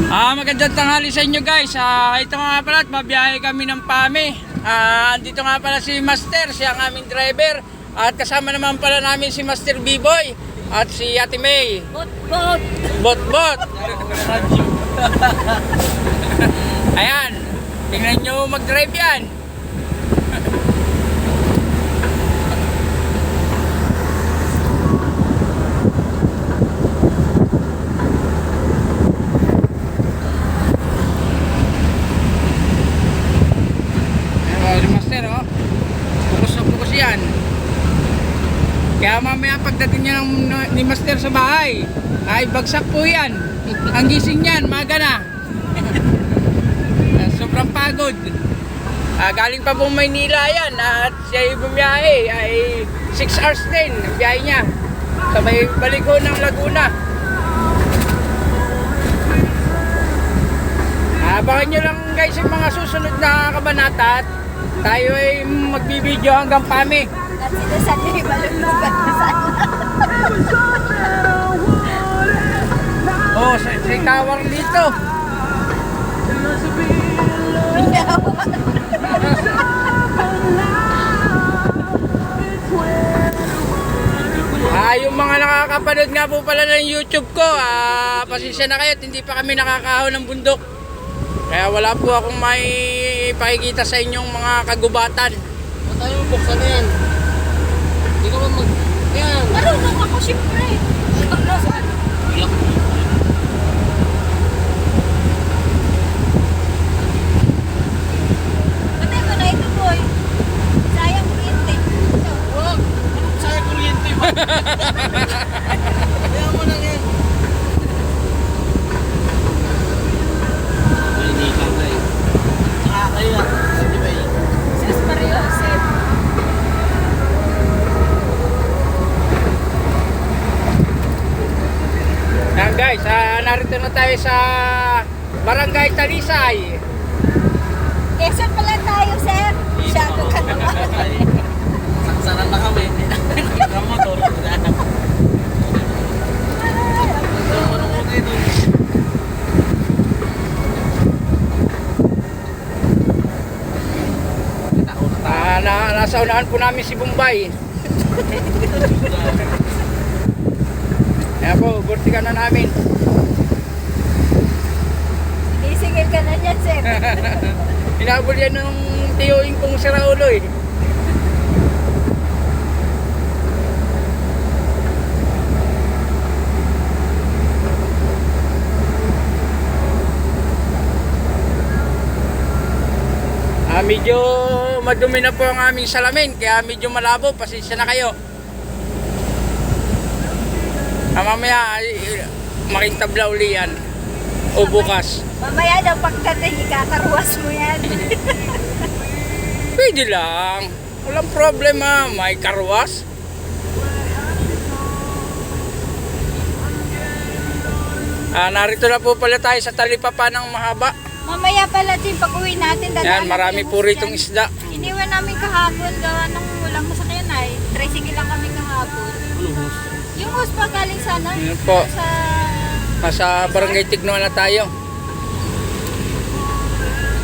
Magandang tanghali sa inyo guys. Ito nga pala, babiyahe kami ng PAMI. Andito nga pala si Master, siya ang aming driver. At kasama naman pala namin si Master B-Boy at si Ate May. Bot. Ayan, tingnan nyo mag-drive yan. Bukus yan. Kaya mamaya pagdating niya ni Master sa bahay, ay bagsak po yan. Ang gising niyan, maga na. Sobrang pagod. Galing pa po Maynila yan at siya bumiyahe ay 6 hours din ang biyahe niya. Sabay balik ko ng Laguna. Abangan nyo lang guys yung mga susunod na kabanata at tayo ay magbibideo hanggang PAMI. At sinasan niya yung malulugan na sana. Oh, sa tower dito. Yung mga nakakapanood nga po pala ng YouTube ko, pasensya na kayo at hindi pa kami nakakahon ng bundok. Kaya wala po akong may pakikita sa inyong mga kagubatan. Ba't tayo buksan na yan? Hindi ka ba mag... Yan! Marunong ako siyempre. Iyak. Patay mo na ito boy. Sayang kuryente. Wag! Anong sayang kuryente mo? Kaya mo lang yan. Ay, hindi ka na eh. Kaya, di ba eh? Sus Mario Joseph. Yan guys, narito na tayo sa Barangay Talisay. Quezon pala tayo sir. Shadow ka naman. Saksaran na kami. Ang motor. Nasa unahan po namin si Bombay. Ayan po, burtikan na namin. Isigil ka na dyan sir. Hinabol yan ng tiyuing kong si Raulo eh. Medyo madumi na po ang aming salamin, kaya medyo malabo, pasensya na kayo. Mamaya makintabla uli yan o bukas. Mamaya daw pagdating ikakaruwas mo yan. Pwede lang, walang problema, may karwas. Narito na po pala tayo sa talipapa ng mahaba. Mamaya pala din pag uwi natin. Yan, marami po ritong isda. Iniwan namin kahapon gawa ng walang masakyan ay. Tricycle lang kami kahapon. Ano hus? Yung hose pa galing sana. Yan po. Sa... Nasa Barangay Tignoan na tayo.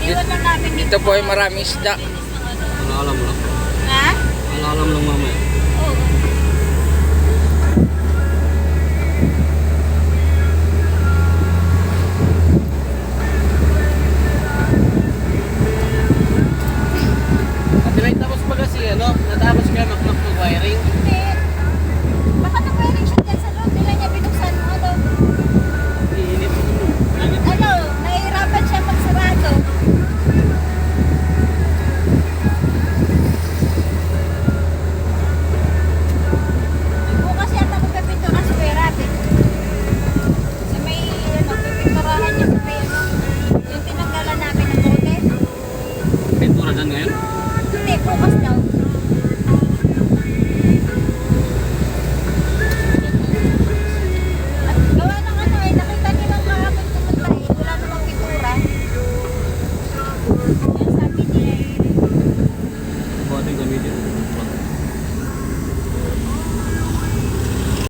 Iniwan lang namin. Ito po ay maraming isda. Alalam lang. Ha? Alalam lang mama.